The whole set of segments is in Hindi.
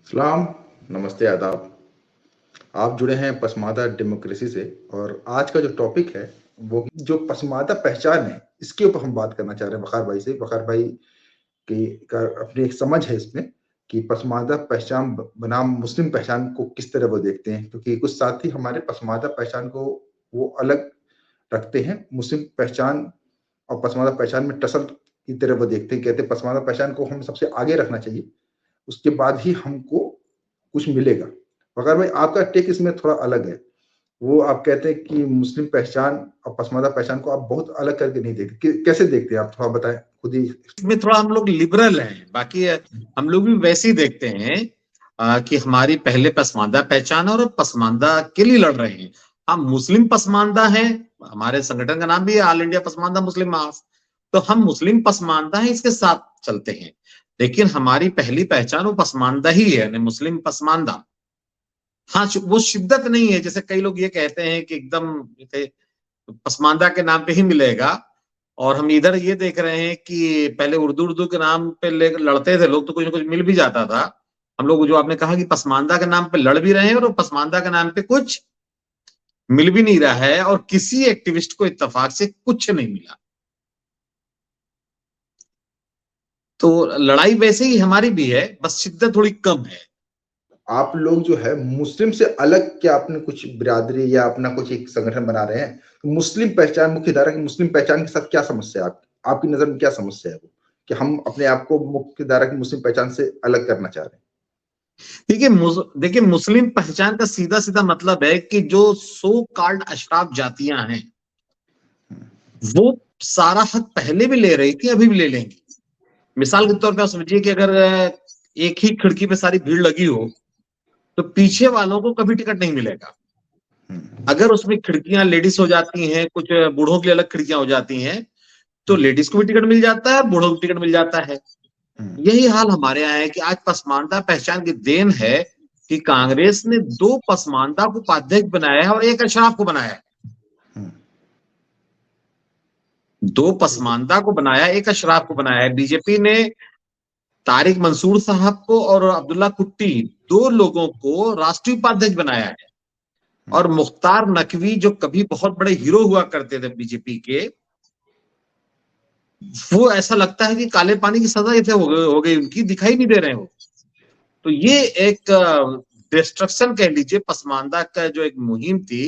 सलाम, नमस्ते, आदाब। आप जुड़े हैं पसमादा डेमोक्रेसी से और आज का जो टॉपिक है, वो जो पसमादा पहचान है, इसके ऊपर हम बात करना चाह रहे हैं वक़ार भाई से। वक़ार भाई की का अपनी एक समझ है इसमें कि पसमादा पहचान बनाम मुस्लिम पहचान को किस तरह वो देखते हैं, क्योंकि कुछ साथी हमारे पसमादा पहचान को वो अलग रखते हैं, मुस्लिम पहचान और पसमादा पहचान में टसल की तरह वो देखते हैं। कहते हैं पसमादा पहचान को हमें सबसे आगे रखना चाहिए, उसके बाद ही हमको कुछ मिलेगा। मगर भाई आपका टेक इसमें थोड़ा अलग है। वो आप कहते हैं कि मुस्लिम पहचान और पसमादा पहचान को आप बहुत अलग करके नहीं देखते। कैसे देखते हैं आप, थोड़ा बताएं खुद ही। में थोड़ा हम लोग लिबरल हैं, बाकी हम लोग भी वैसे ही देखते हैं कि हमारी पहले पसमानदा पहचान है और पसमानदा के लिए लड़ रहे हैं। हम मुस्लिम पसमानदा हैं, हमारे संगठन का नाम भी है ऑल इंडिया पसमानदा मुस्लिम महास। तो हम मुस्लिम पसमानदा हैं, इसके साथ चलते हैं, लेकिन हमारी पहली पहचान वो पसमानदा ही है, यानी मुस्लिम पसमानदा। हाँ, वो शिद्दत नहीं है जैसे कई लोग ये कहते हैं कि एकदम पसमानदा के नाम पे ही मिलेगा। और हम इधर ये देख रहे हैं कि पहले उर्दू उर्दू के नाम पे लड़ते थे लोग, तो कुछ ना कुछ मिल भी जाता था। हम लोग जो आपने कहा कि पसमानदा के नाम पे लड़ भी रहे हैं और पसमानदा के नाम पे कुछ मिल भी नहीं रहा है, और किसी एक्टिविस्ट को इत्तेफाक से कुछ नहीं मिला। तो लड़ाई वैसे ही हमारी भी है, बस शिद्दत थोड़ी कम है। आप लोग जो है मुस्लिम से अलग क्या अपने कुछ बिरादरी या अपना कुछ एक संगठन बना रहे हैं? तो मुस्लिम पहचान, मुख्य धारा की मुस्लिम पहचान के साथ क्या समस्या है आपकी नजर में क्या समस्या है वो, कि हम अपने आप को मुख्य धारा की मुस्लिम पहचान से अलग करना चाह रहे हैं? देखिए मुस्लिम पहचान का सीधा सीधा मतलब है कि जो सो कॉल्ड अशराफ जातियां हैं वो सारा हक पहले भी ले रही थी, अभी भी ले लेंगी। मिसाल के तौर पे आप समझिए कि अगर एक ही खिड़की पे सारी भीड़ लगी हो तो पीछे वालों को कभी टिकट नहीं मिलेगा। अगर उसमें खिड़कियां लेडीज हो जाती हैं, कुछ बूढ़ों के लिए अलग खिड़कियां हो जाती हैं, तो लेडीज को भी टिकट मिल जाता है, बूढ़ों को टिकट मिल जाता है। यही हाल हमारे यहाँ है कि आज पसमानदा पहचान की देन है कि कांग्रेस ने 2 पसमानदा को उपाध्यक्ष बनाया है और 1 अशराफ को बनाया है। 2 पसमानदा को बनाया, 1 अशराफ को बनाया है। बीजेपी ने तारिक मंसूर साहब को और अब्दुल्ला कुट्टी 2 लोगों को राष्ट्रीय उपाध्यक्ष बनाया है। और मुख्तार नकवी जो कभी बहुत बड़े हीरो हुआ करते थे बीजेपी के, वो ऐसा लगता है कि काले पानी की सजा इसे हो गई उनकी, दिखाई नहीं दे रहे हो। तो ये एक डिस्ट्रक्शन कह लीजिए, पसमानदा का जो एक मुहिम थी,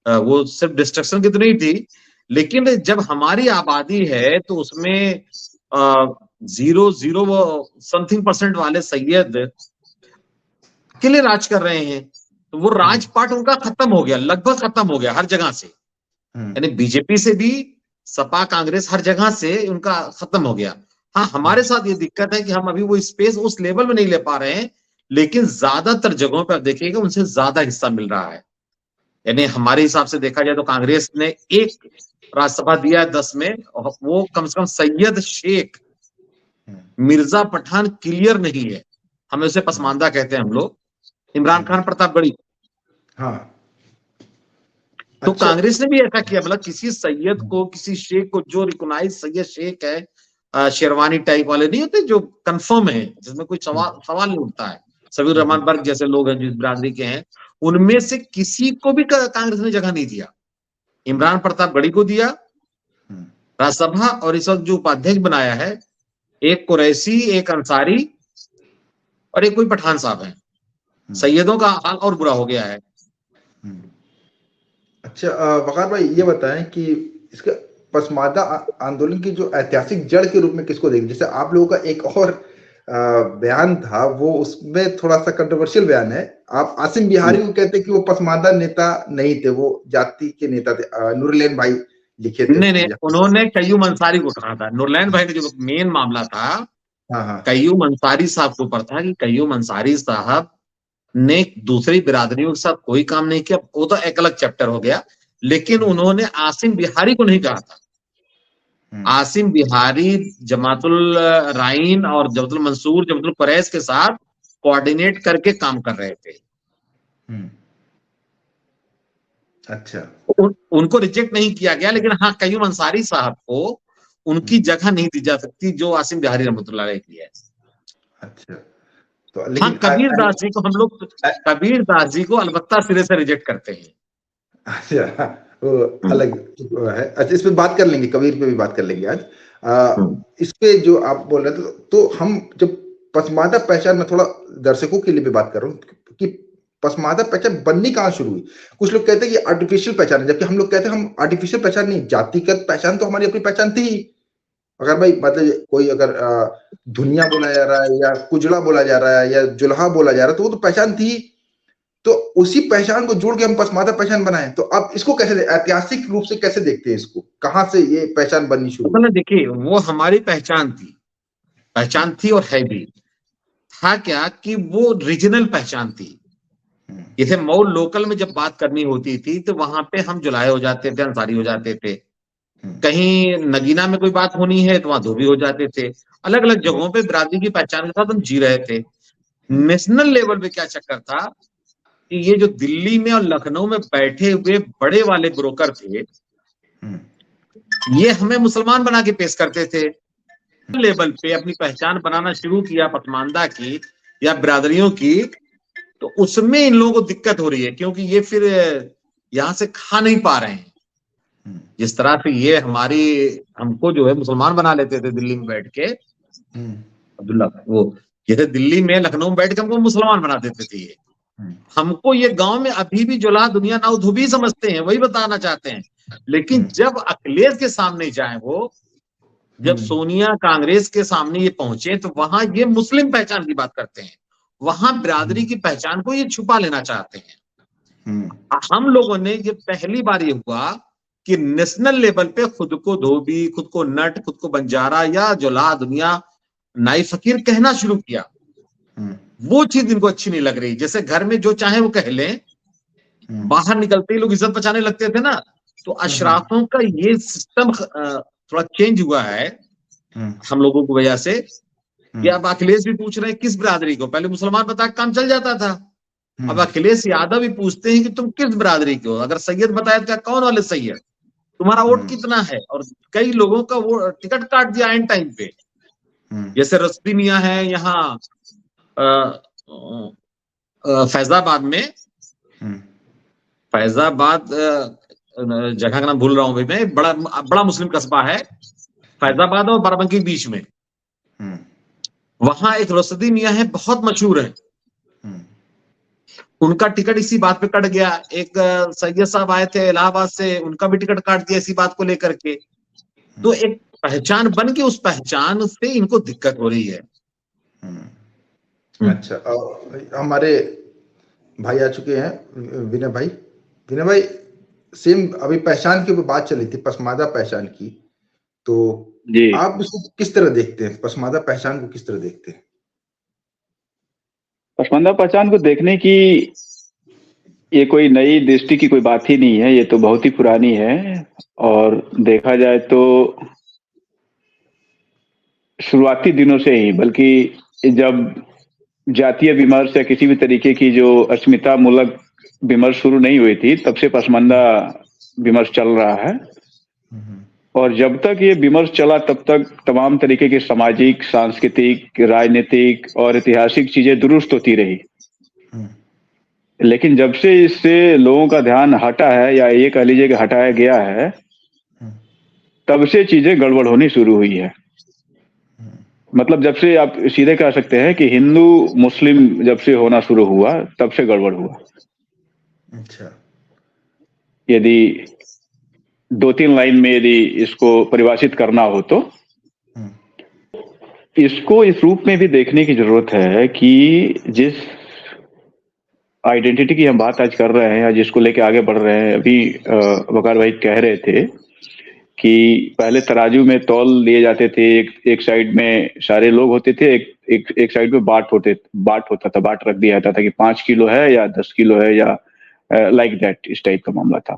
वो सिर्फ डिस्ट्रक्शन की तो नहीं थी, लेकिन जब हमारी आबादी है तो उसमें 0.0 समथिंग% वाले सैयद अकेले राज कर रहे हैं, तो वो राजपाट उनका खत्म हो गया, लगभग खत्म हो गया हर जगह से। यानी बीजेपी से भी, सपा कांग्रेस हर जगह से उनका खत्म हो गया। हाँ, हमारे साथ ये दिक्कत है कि हम अभी वो स्पेस उस लेवल में नहीं ले पा रहे हैं, लेकिन ज्यादातर जगहों पर देखिएगा उनसे ज्यादा हिस्सा मिल रहा है। यानी हमारे हिसाब से देखा जाए तो कांग्रेस ने 1 राज्यसभा दिया है 10 में, वो कम से कम सैयद शेख, मिर्जा पठान क्लियर नहीं है, हमें उसे पसमानदा कहते हैं हम लोग, इमरान खान प्रतापगढ़ी। हाँ। तो अच्छा। कांग्रेस ने भी ऐसा किया, मतलब किसी सैयद को, किसी शेख को जो रिकॉग्नाइज सैयद शेख है, शेरवानी टाइप वाले नहीं होते जो कंफर्म है, जिसमें कोई सवाल नहीं उठता है, सबीर रहमान बर्ग जैसे लोग हैं जिस बिरादरी के हैं, उनमें से किसी को भी कांग्रेस ने जगह नहीं दिया। इमरान प्रतापगढ़ी को दिया राज्यसभा, और इस वक्त जो उपाध्यक्ष बनाया है, 1 कुरैशी, 1 अंसारी और 1 कोई पठान साहब है। सैयदों का हाल और बुरा हो गया है। अच्छा, वकार भाई ये बताएं कि इसका पसमादा आंदोलन की जो ऐतिहासिक जड़ के रूप में किसको देखें? जैसे आप लोगों का एक और बयान था, वो उसमें थोड़ा सा कंट्रोवर्शियल बयान है। आप आसिम बिहारी को कहते हैं कि वो पसमादा नेता नहीं थे, वो जाति के नेता थे। नूरलैन भाई लिखे थे नहीं, उसमें। उन्होंने कय्यूम अंसारी को कहा था। नूरलैन भाई का जो मेन मामला था, हाँ हाँ। कय्यूम अंसारी साहब के ऊपर था कि कय्यूम अंसारी साहब ने दूसरी बिरादरियों के साथ कोई काम नहीं किया, वो तो एक अलग चैप्टर हो गया, लेकिन उन्होंने आसिम बिहारी को नहीं कहा था। आसिम बिहारी जमातुल राइन और जमातुल मंसूर, जमातुल कुरैश के साथ कोऑर्डिनेट करके काम कर रहे थे। अच्छा। उनको रिजेक्ट नहीं किया गया, लेकिन हाँ, कय्यूम अंसारी साहब को उनकी जगह नहीं दी जा सकती जो आसिम बिहारी रहमतुल्लाह अलैह की है। अच्छा, तो हाँ, लेकिन कबीर दास जी को हम लोग, कबीर दास जी को अलबत्ता सिरे से रिजेक्ट करते हैं। अच्छा, वो हम्म, अलग है। अच्छा, इस पे बात कर लेंगे, कबीर पे भी बात कर लेंगे आज। हम्म, इस पे जो आप बोल रहे थे, तो हम जब पसमानदा पहचान में, थोड़ा दर्शकों के लिए भी बात कर रहा हूँ कि पसमानदा पहचान बननी कहाँ शुरू हुई। कुछ लोग कहते हैं कि आर्टिफिशियल पहचान है, जबकि हम लोग कहते हैं हम आर्टिफिशियल पहचान नहीं, जातिगत पहचान तो हमारी अपनी पहचान थी ही। अगर भाई मतलब कोई अगर धुनिया बोला जा रहा है या कुजड़ा बोला जा रहा है या जुल्हा बोला जा रहा है, तो वो तो पहचान थी। तो उसी पहचान को जोड़ के हम पसमादा पहचान बनाए, तो आप इसको कैसे ऐतिहासिक रूप से कैसे देखते हैं, इसको कहां से ये पहचान बननी शुरू हुई? मतलब देखिए, वो हमारी पहचान थी और है भी। था क्या कि वो रीजनल पहचान थी। हम्म, जैसे मऊ लोकल में जब बात करनी होती थी तो वहां पे हम जुलाहे हो जाते थे, अंसारी हो जाते थे। हम्म, कहीं नगीना में कोई बात होनी है तो वहां धोबी हो जाते थे। अलग अलग हम्म, जगहों पे बिरादरी की पहचान के साथ हम जी रहे थे। हम्म, नेशनल लेवल पे क्या चक्कर था कि ये जो दिल्ली में और लखनऊ में बैठे हुए बड़े वाले ब्रोकर थे, हम्म, ये हमें मुसलमान बना के पेश करते थे। लेवल पे अपनी पहचान बनाना शुरू किया पसमानदा की या बिरादरियों की, तो उसमें इन लोगों को दिक्कत हो रही है, क्योंकि ये फिर यहां से खा नहीं पा रहे हैं। हम्म, जिस तरह से ये हमको जो है मुसलमान बना लेते थे दिल्ली में बैठ के, हम्म, अब्दुल्ला वो, जैसे दिल्ली में लखनऊ में बैठ के हमको मुसलमान बना देते थे ये। हम्म, हमको ये गांव में अभी भी जुला दुनिया नाउ धोबी समझते हैं, वही बताना चाहते हैं। लेकिन हम्म, जब अखिलेश के सामने जाए वो, जब हम्म, सोनिया कांग्रेस के सामने ये पहुंचे, तो वहां ये मुस्लिम पहचान की बात करते हैं। वहां बिरादरी की पहचान को ये छुपा लेना चाहते हैं। हम्म, हम लोगों ने ये पहली बार ये हुआ कि नेशनल लेवल पे खुद को धोबी, खुद को नट, खुद को बंजारा या जुला दुनिया नाई फकीर कहना शुरू किया। हम्म, वो चीज इनको अच्छी नहीं लग रही। जैसे घर में जो चाहे वो कह लें, हम्म, बाहर निकलते ही लोग इज्जत बचाने लगते थे ना। तो हम्म, अशराफों का ये सिस्टम थोड़ा चेंज हुआ है हम्म, हम लोगों की वजह से। कि हम्म, अब अखिलेश भी पूछ रहे हैं किस बिरादरी को, पहले मुसलमान बता के काम चल जाता था। अब हम्म, अखिलेश यादव भी पूछते हैं कि तुम किस बिरादरी के हो। अगर सैयद बताया तो क्या, कौन वाले सैयद, तुम्हारा वोट हम्म, कितना है। और कई लोगों का वो टिकट काट दिया एंड टाइम पे। हम्म, जैसे रश्दी मियां है यहाँ फैजाबाद में, हम्म, फैजाबाद जगह का नाम भूल रहा हूँ भाई मैं, बड़ा बड़ा मुस्लिम कस्बा है फैजाबाद और बाराबंकी के बीच में। हम्म, वहां एक रश्दी मियां है, बहुत मशहूर है। हम्म, उनका टिकट इसी बात पे कट गया। एक सैयद साहब आए थे इलाहाबाद से, उनका भी टिकट काट दिया इसी बात को लेकर के। तो एक पहचान बन के उस पहचान से इनको दिक्कत हो रही है। हम्म। हम्म, अच्छा, और हमारे भाई आ चुके हैं, विनय भाई। विनय भाई, सेम अभी पहचान की बात चली थी, पसमादा पहचान की। तो जी। आप इसको किस तरह देखते हैं, पसमादा पहचान को किस तरह देखते हैं? पसमानदा पहचान को देखने की ये कोई नई दृष्टि की कोई बात ही नहीं है, ये तो बहुत ही पुरानी है। और देखा जाए तो शुरुआती दिनों से ही, बल्कि जब जातीय विमर्श या किसी भी तरीके की जो अस्मिता मूलक विमर्श शुरू नहीं हुई थी, तब से पसमानदा विमर्श चल रहा है। हम्म, और जब तक ये विमर्श चला तब तक तमाम तरीके के सामाजिक, सांस्कृतिक, राजनीतिक और ऐतिहासिक चीजें दुरुस्त होती रही। हम्म, लेकिन जब से इससे लोगों का ध्यान हटा है, या ये कह लीजिए कि हटाया गया है, हम्म, तब से चीजें गड़बड़ होनी शुरू हुई है। मतलब जब से आप सीधे कह सकते हैं कि हिंदू मुस्लिम जब से होना शुरू हुआ, तब से गड़बड़ हुआ। अच्छा, यदि 2-3 लाइन में यदि इसको परिभाषित करना हो तो हम्म, इसको इस रूप में भी देखने की जरूरत है कि जिस आइडेंटिटी की हम बात आज कर रहे हैं या जिसको लेके आगे बढ़ रहे हैं, अभी वकार भाई कह रहे थे कि पहले तराजू में तौल लिए जाते थे, एक साइड में सारे लोग होते थे, एक साइड में बाट होता था, बाट रख दिया जाता था कि 5 किलो है या 10 किलो है, या लाइक दैट, इस टाइप का मामला था।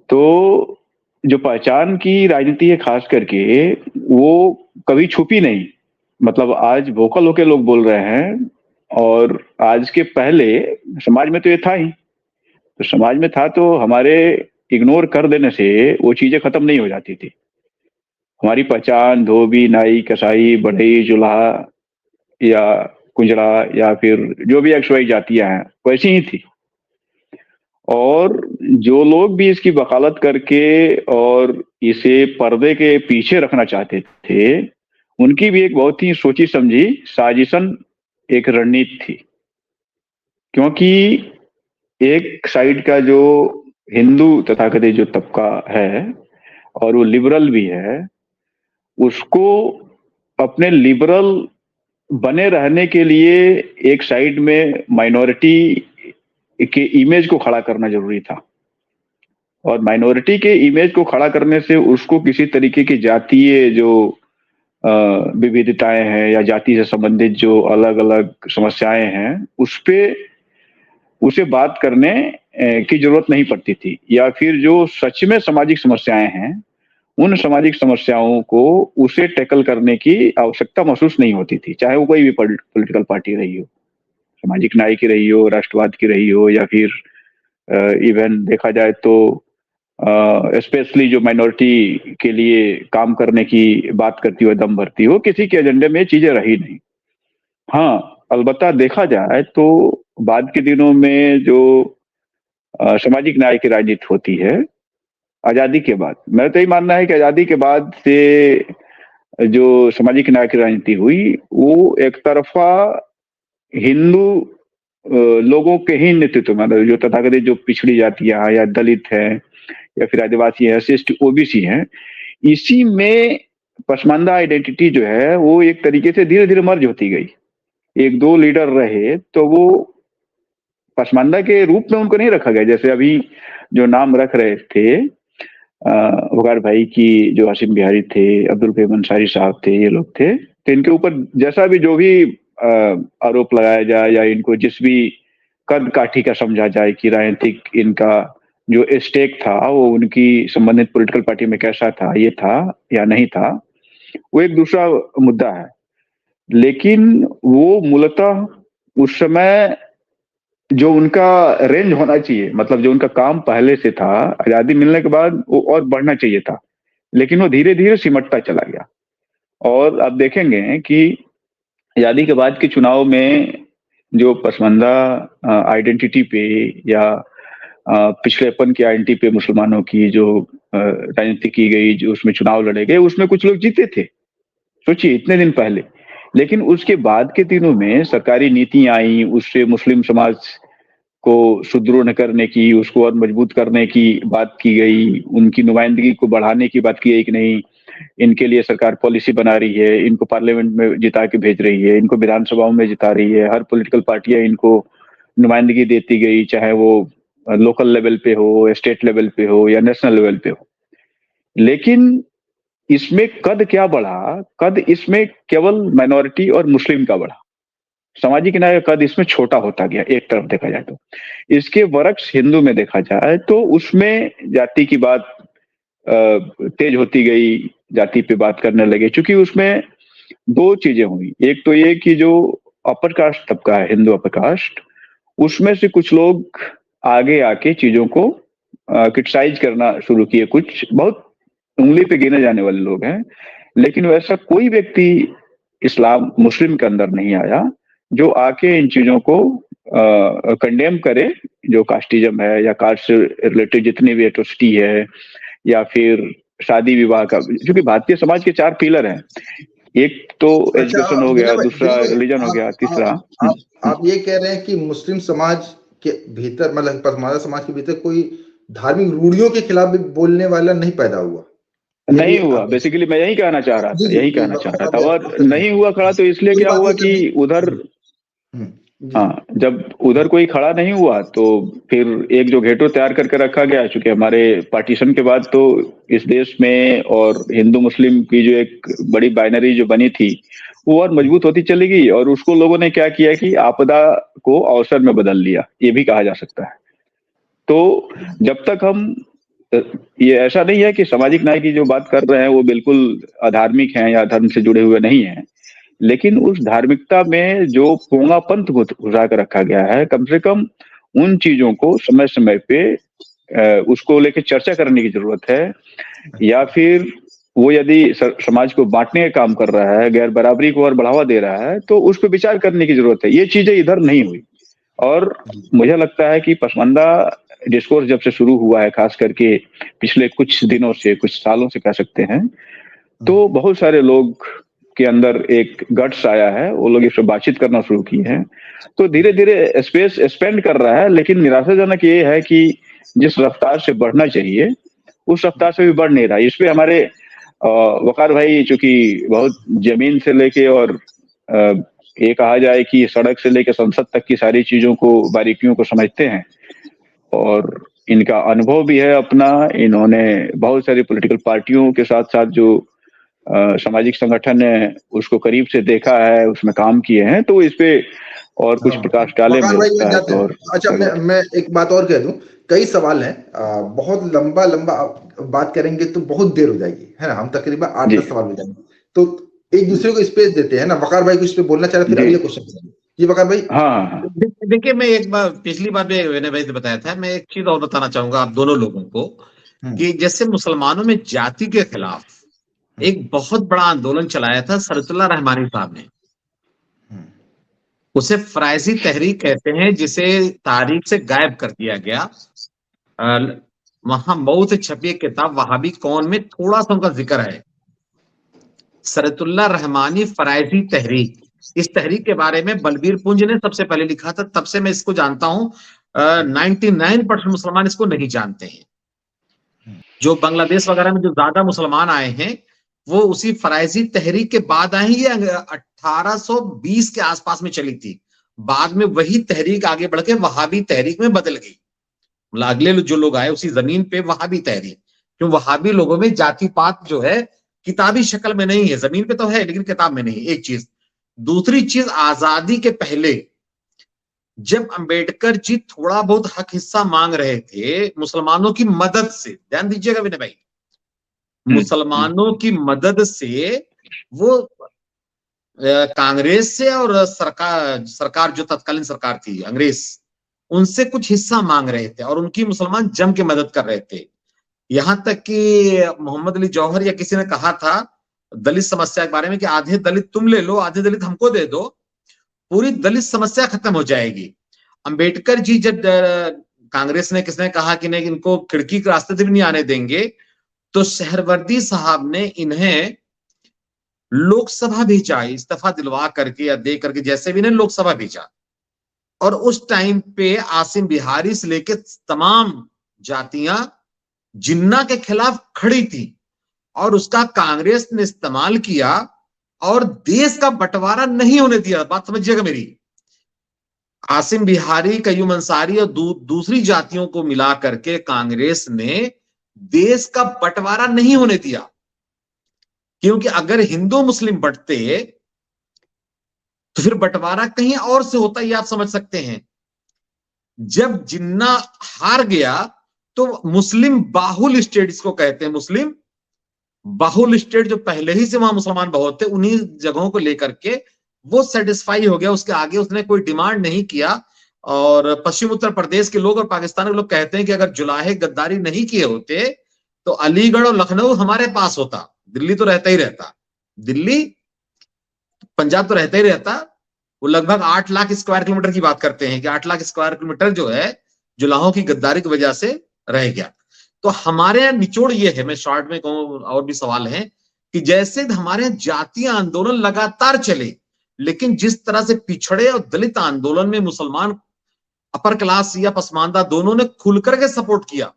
तो जो पहचान की राजनीति है खास करके, वो कभी छुपी नहीं। मतलब आज वोकल होके लोग बोल रहे हैं, और आज के पहले समाज में तो ये था ही। तो समाज में था तो हमारे इग्नोर कर देने से वो चीजें खत्म नहीं हो जाती थी। हमारी पहचान धोबी, नाई, कसाई, बढ़ई, जुल्हा या कुंजड़ा या फिर जो भी XY जातियां हैं वैसी ही थी। और जो लोग भी इसकी वकालत करके और इसे पर्दे के पीछे रखना चाहते थे, उनकी भी एक बहुत ही सोची समझी साजिशन, एक रणनीति थी। क्योंकि एक साइड का जो हिंदू तथाकथित जो तबका है और वो लिबरल भी है, उसको अपने लिबरल बने रहने के लिए एक साइड में माइनॉरिटी के इमेज को खड़ा करना जरूरी था। और माइनॉरिटी के इमेज को खड़ा करने से उसको किसी तरीके की जातीय जो विविधताएं हैं या जाति से संबंधित जो अलग अलग समस्याएं हैं उस पे उसे बात करने की जरूरत नहीं पड़ती थी। या फिर जो सच में सामाजिक समस्याएं हैं उन सामाजिक समस्याओं को उसे टैकल करने की आवश्यकता महसूस नहीं होती थी, चाहे वो कोई भी पॉलिटिकल पार्टी रही हो, सामाजिक न्याय की रही हो, राष्ट्रवाद की रही हो, या फिर इवन देखा जाए तो स्पेशली जो माइनॉरिटी के लिए काम करने की बात करती हो, दम भरती हो, किसी के एजेंडे में चीजें रही नहीं। हाँ, अलबत्ता देखा जाए तो बाद के दिनों में जो सामाजिक न्याय की राजनीति होती है आजादी के बाद, मेरा तो यही मानना है कि आजादी के बाद से जो सामाजिक न्याय की राजनीति हुई वो एक तरफा हिंदू लोगों के ही नेतृत्व में, जो तथाकथित जो पिछड़ी जातियां हैं या दलित हैं या फिर आदिवासी है, SC OBC हैं, इसी में पसमानदा आइडेंटिटी जो है वो एक तरीके से धीरे धीरे मर्ज होती गई। एक दो लीडर रहे तो वो पसमानदा के रूप में उनको नहीं रखा गया। जैसे अभी जो नाम रख रहे थे वकार भाई की, जो हाशिम बिहारी थे, अब्दुल करीम अंसारी साहब थे, ये लोग थे, तो इनके ऊपर जैसा भी जो भी आरोप लगाया जाए या इनको जिस भी कद काठी का समझा जाए कि राजनीतिक इनका जो स्टेक था वो उनकी संबंधित पॉलिटिकल पार्टी में कैसा था, ये था या नहीं था, वो एक दूसरा मुद्दा है। लेकिन वो मूलतः उस समय जो उनका रेंज होना चाहिए, मतलब जो उनका काम पहले से था, आजादी मिलने के बाद वो और बढ़ना चाहिए था, लेकिन वो धीरे धीरे सिमटता चला गया। और आप देखेंगे कि आजादी के बाद के चुनाव में जो पसमानदा आइडेंटिटी पे या पिछड़ेपन की आइडेंटिटी पे मुसलमानों की जो राजनीति की गई, जो उसमें चुनाव लड़े गए, उसमें कुछ लोग जीते थे, सोचिए इतने दिन पहले। लेकिन उसके बाद के दिनों में सरकारी नीतियां आई, उससे मुस्लिम समाज को सुदृढ़ करने की, उसको और मजबूत करने की बात की गई, उनकी नुमाइंदगी को बढ़ाने की बात की गई कि नहीं, इनके लिए सरकार पॉलिसी बना रही है, इनको पार्लियामेंट में जिता के भेज रही है, इनको विधानसभाओं में जिता रही है, हर पॉलिटिकल पार्टियां इनको नुमाइंदगी देती गई, चाहे वो लोकल लेवल पे हो, स्टेट लेवल पे हो या नेशनल लेवल पे हो। लेकिन इसमें कद क्या बढ़ा? कद इसमें केवल माइनॉरिटी और मुस्लिम का बढ़ा, सामाजिक न्याय का कद इसमें छोटा होता गया एक तरफ देखा जाए तो। इसके बरक्स हिंदू में देखा जाए तो उसमें जाति की बात तेज होती गई, जाति पे बात करने लगे, क्योंकि उसमें दो चीजें हुई। एक तो ये कि जो अपर कास्ट तबका है, हिंदू अपर कास्ट, उसमें से कुछ लोग आगे आके चीजों को क्रिटिसाइज करना शुरू किए, कुछ बहुत उंगली पे गिने जाने वाले लोग हैं, लेकिन वैसा कोई व्यक्ति इस्लाम मुस्लिम के अंदर नहीं आया जो आके इन चीजों को कंडेम करे, जो कास्टिज्म है या कास्ट से रिलेटेड जितनी भी एट्रोसिटी है, या फिर शादी विवाह का, क्योंकि भारतीय समाज के 4 पिलर हैं, एक तो एजुकेशन हो गया, दूसरा रिलीजन हो गया, तीसरा। आप ये कह रहे हैं कि मुस्लिम समाज के भीतर, मतलब पसमानदा समाज के भीतर कोई धार्मिक रूढ़ियों के खिलाफ भी बोलने वाला नहीं पैदा हुआ? नहीं हुआ, बेसिकली मैं यही कहना चाह रहा था, यही कहना चाह रहा था। और नहीं हुआ खड़ा तो इसलिए क्या हुआ कि उधर, हाँ, जब उधर कोई खड़ा नहीं हुआ तो फिर एक जो घेटो तैयार करके रखा गया, चूंकि हमारे पार्टीशन के बाद तो इस देश में और हिंदू मुस्लिम की जो एक बड़ी बाइनरी जो बनी थी वो और मजबूत होती चली गई, और उसको लोगों ने क्या किया कि आपदा को अवसर में बदल लिया, ये भी कहा जा सकता है। तो जब तक हम, ये ऐसा नहीं है कि सामाजिक न्याय की जो बात कर रहे हैं वो बिल्कुल अधार्मिक हैं या धर्म से जुड़े हुए नहीं हैं, लेकिन उस धार्मिकता में जो पोंगापंथ को घुसा कर रखा गया है, कम से कम उन चीजों को समय समय पे उसको लेके चर्चा करने की जरूरत है, या फिर वो यदि समाज को बांटने का काम कर रहा है, गैर बराबरी को और बढ़ावा दे रहा है, तो उस पर विचार करने की जरूरत है। ये चीजें इधर नहीं हुई। और मुझे लगता है कि पसमानदा डिस्कोर्स जब से शुरू हुआ है, खास करके पिछले कुछ दिनों से, कुछ सालों से कह सकते हैं, तो बहुत सारे लोग के अंदर एक गट्स आया है, वो लोग इस पर बातचीत करना शुरू किए हैं। तो धीरे धीरे स्पेस एक्सपेंड कर रहा है, लेकिन निराशाजनक ये है कि जिस रफ्तार से बढ़ना चाहिए उस रफ्तार से भी बढ़ नहीं रहा। इस पे हमारे वकार भाई चूंकि बहुत जमीन से लेके और ये कहा जाए कि सड़क से लेके संसद तक की सारी चीजों को, बारीकियों को समझते हैं और इनका अनुभव भी है अपना। इन्होंने बहुत सारी पॉलिटिकल पार्टियों के साथ साथ जो सामाजिक संगठन है उसको करीब से देखा है, उसमें काम किए हैं, तो इस पे और कुछ प्रकाश डाले वकार भाई में जाते हैं। और अच्छा, मैं एक बात और कह दूं, कई सवाल हैं, बहुत लंबा बात करेंगे तो बहुत देर हो जाएगी, है ना। हम तकरीबन 8-10 सवाल हो जाएंगे, तो एक दूसरे को स्पेस देते हैं ना। वकार भाई कुछ पे बोलना चाह रहे, फिर अगले क्वेश्चन करेंगे। ये वकार भाई। हाँ, देखिए, मैं एक बार पिछली बार में विनय भाई से बताया था, मैं एक चीज और बताना चाहूंगा आप दोनों लोगों को, कि जैसे मुसलमानों में जाति के खिलाफ एक बहुत बड़ा आंदोलन चलाया था सरतुल्लाह रहमानी साहब ने। उसे फराइजी तहरीक कहते हैं, जिसे तारीख से गायब कर दिया गया। वहां मौत छपी एक किताब वहाबी कौन में थोड़ा सा उनका जिक्र है, सरतुल्लाह रहमानी फराइजी तहरीक। इस तहरीक के बारे में बलबीर पुंज ने सबसे पहले लिखा था, तब से मैं इसको जानता हूं। 99% मुसलमान इसको नहीं जानते हैं। जो बांग्लादेश वगैरह में जो ज्यादा मुसलमान आए हैं वो उसी फराइजी तहरीक के बाद आए हैं। ये 1820 के आसपास में चली थी। बाद में वही तहरीक आगे बढ़ के वहाबी तहरीक में बदल गई। मतलब अगले जो लोग आए उसी जमीन पे वहाबी तहरीक, क्यों वहाबी लोगों में जाति पात जो है किताबी शक्ल में नहीं है, जमीन पे तो है लेकिन किताब में नहीं। एक चीज। दूसरी चीज, आजादी के पहले जब अंबेडकर जी थोड़ा बहुत हक हिस्सा मांग रहे थे मुसलमानों की मदद से, ध्यान दीजिएगा विनय भाई, मुसलमानों की मदद से वो कांग्रेस से और सरकार जो तत्कालीन सरकार थी अंग्रेज, उनसे कुछ हिस्सा मांग रहे थे और उनकी मुसलमान जम के मदद कर रहे थे। यहां तक कि मोहम्मद अली जौहर या किसी ने कहा था दलित समस्या के बारे में कि आधे दलित तुम ले लो, आधे दलित हमको दे दो, पूरी दलित समस्या खत्म हो जाएगी। अंबेडकर जी जब कांग्रेस ने किसने कहा कि नहीं इनको खिड़की के रास्ते से भी नहीं आने देंगे, तो सहरवर्दी साहब ने इन्हें लोकसभा भेजा, इस्तीफा दिलवा करके या दे करके, जैसे भी इन्हें लोकसभा भेजा। और उस टाइम पे आसिम बिहारी से लेके तमाम जातियां जिन्ना के खिलाफ खड़ी थी और उसका कांग्रेस ने इस्तेमाल किया और देश का बंटवारा नहीं होने दिया। बात समझिएगा मेरी। आसिम बिहारी, कयूम अंसारी और दूसरी जातियों को मिला करके कांग्रेस ने देश का बंटवारा नहीं होने दिया, क्योंकि अगर हिंदू मुस्लिम बंटते तो फिर बंटवारा कहीं और से होता, ये आप समझ सकते हैं। जब जिन्ना हार गया तो मुस्लिम बाहुल स्टेट, इसको कहते हैं मुस्लिम बाहुल स्टेट, जो पहले ही से वहां मुसलमान बहुत थे, उन्हीं जगहों को लेकर के वो सेटिस्फाई हो गया। उसके आगे उसने कोई डिमांड नहीं किया। और पश्चिम उत्तर प्रदेश के लोग और पाकिस्तान के लोग कहते हैं कि अगर जुलाहे गद्दारी नहीं किए होते तो अलीगढ़ और लखनऊ हमारे पास होता, दिल्ली तो रहता ही रहता, दिल्ली पंजाब तो रहता ही रहता। वो लगभग 8 लाख स्क्वायर किलोमीटर की बात करते हैं कि 8 लाख स्क्वायर किलोमीटर जो है जुलाहों की गद्दारी की वजह से रह गया। तो हमारे यहाँ निचोड़ ये है, मैं शॉर्ट में कहूं, और भी सवाल है कि जैसे हमारे यहाँ जातीय आंदोलन लगातार चले, लेकिन जिस तरह से पिछड़े और दलित आंदोलन में मुसलमान अपर क्लास या पसमानदा दोनों ने खुल करके सपोर्ट किया,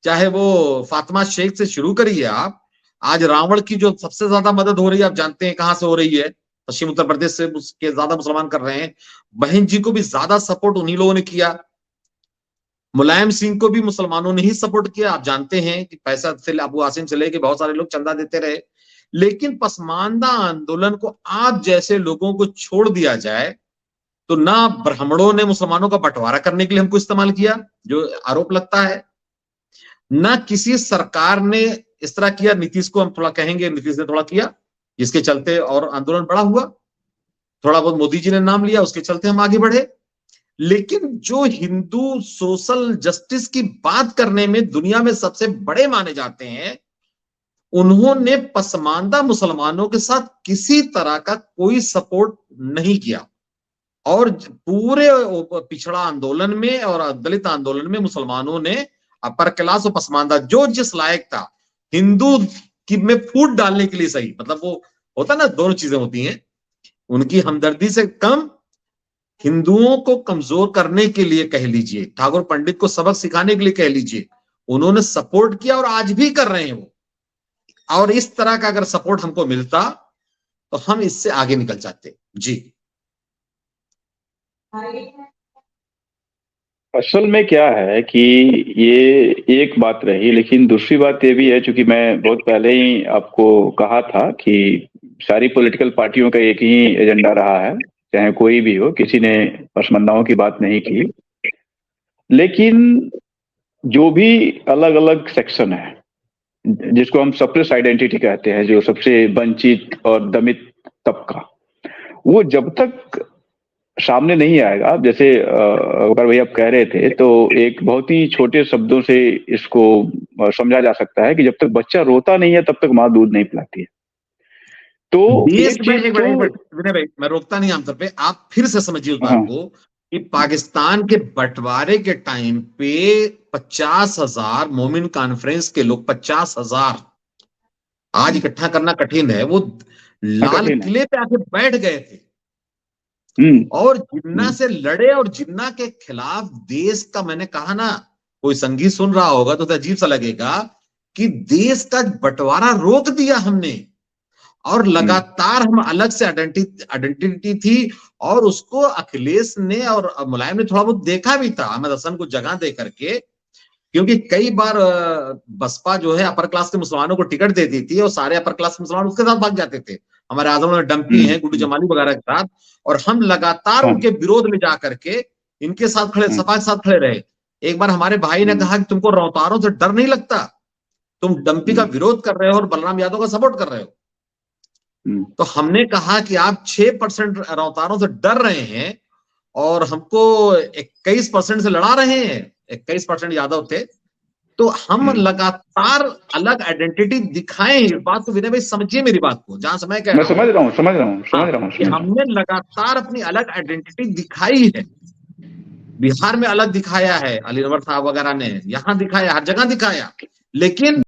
चाहे वो फातिमा शेख से शुरू करिए आप, आज रावण की जो सबसे ज्यादा मदद हो रही है आप जानते हैं कहां से हो रही है, पश्चिम उत्तर प्रदेश से उसके ज्यादा मुसलमान कर रहे हैं। बहन जी को भी ज्यादा सपोर्ट उन्हीं लोगों ने किया। मुलायम सिंह को भी मुसलमानों ने ही सपोर्ट किया। आप जानते हैं कि पैसा से अबू आसिम से लेके बहुत सारे लोग चंदा देते रहे। लेकिन पसमानदा आंदोलन को आप जैसे लोगों को छोड़ दिया जाए तो ना ब्राह्मणों ने मुसलमानों का बंटवारा करने के लिए हमको इस्तेमाल किया, जो आरोप लगता है, ना किसी सरकार ने इस तरह किया। नीतीश को हम थोड़ा कहेंगे, नीतीश ने थोड़ा किया जिसके चलते और आंदोलन बड़ा हुआ। थोड़ा बहुत मोदी जी ने नाम लिया, उसके चलते हम आगे बढ़े। लेकिन जो हिंदू सोशल जस्टिस की बात करने में दुनिया में सबसे बड़े माने जाते हैं, उन्होंने पसमानदा मुसलमानों के साथ किसी तरह का कोई सपोर्ट नहीं किया, और पूरे पिछड़ा आंदोलन में और दलित आंदोलन में मुसलमानों ने अपर क्लास और पसमानदा जो जिस लायक था हिंदू की में फूट डालने के लिए, सही मतलब वो होता ना, दोनों चीजें होती हैं, उनकी हमदर्दी से कम हिंदुओं को कमजोर करने के लिए कह लीजिए, ठाकुर पंडित को सबक सिखाने के लिए कह लीजिए, उन्होंने सपोर्ट किया और आज भी कर रहे हैं वो। और इस तरह का अगर सपोर्ट हमको मिलता तो हम इससे आगे निकल जाते। जी असल में क्या है कि ये एक बात रही, लेकिन दूसरी बात ये भी है, चूंकि मैं बहुत पहले ही आपको कहा था कि सारी पॉलिटिकल पार्टियों का एक ही एजेंडा रहा है, चाहे कोई भी हो, किसी ने पसमानदाओं की बात नहीं की। लेकिन जो भी अलग अलग सेक्शन है, जिसको हम सप्रेस आइडेंटिटी कहते हैं, जो सबसे वंचित और दमित तबका, वो जब तक सामने नहीं आएगा, जैसे अगर भाई आप कह रहे थे, तो एक बहुत ही छोटे शब्दों से इसको समझा जा सकता है कि जब तक बच्चा रोता नहीं है तब तक माँ दूध नहीं पिलाती है। तो एक विनय भाई, मैं रोकता नहीं आमतौर पे, आप फिर से समझिए उस बात को कि पाकिस्तान के बंटवारे के टाइम पे 50,000 मोमिन कॉन्फ्रेंस के लोग, 50,000 आज इकट्ठा करना कठिन है, वो लाल किले पे आके बैठ गए थे और जिन्ना से लड़े, और जिन्ना के खिलाफ देश का, मैंने कहा ना, कोई संगीत सुन रहा होगा तो अजीब सा लगेगा कि देश का बंटवारा रोक दिया हमने, और लगातार हम अलग से आइडेंटिटी थी, और उसको अखिलेश ने और मुलायम ने थोड़ा बहुत देखा भी था, अहमद हसन को जगह दे करके, क्योंकि कई बार बसपा जो है अपर क्लास के मुसलमानों को टिकट दे दी थी और सारे अपर क्लास मुसलमान उसके साथ भाग जाते थे, हमारे आजम में डंपी हैं, गुड्डू जमाली वगैरह के साथ, और हम लगातार उनके विरोध में जा करके इनके साथ खड़े, सपा के साथ खड़े रहे। एक बार हमारे भाई ने कहा कि तुमको रौतारों से डर नहीं लगता, तुम डंपी का विरोध कर रहे हो और बलराम यादव का सपोर्ट कर रहे हो। तो हमने कहा कि आप 6% रौतारों से डर रहे हैं और हमको 21% से लड़ा रहे हैं, 21% यादव थे, तो हम लगातार अलग आइडेंटिटी दिखाए हैं। इस बात को विनय भाई समझिए मेरी बात को, जहां समय कह रहा हूं, समझ रहा हूं, हमने लगातार अपनी अलग आइडेंटिटी दिखाई है। बिहार में अलग दिखाया है, अली नवर साहब वगैरह ने, यहां दिखाया, हर जगह दिखाया, लेकिन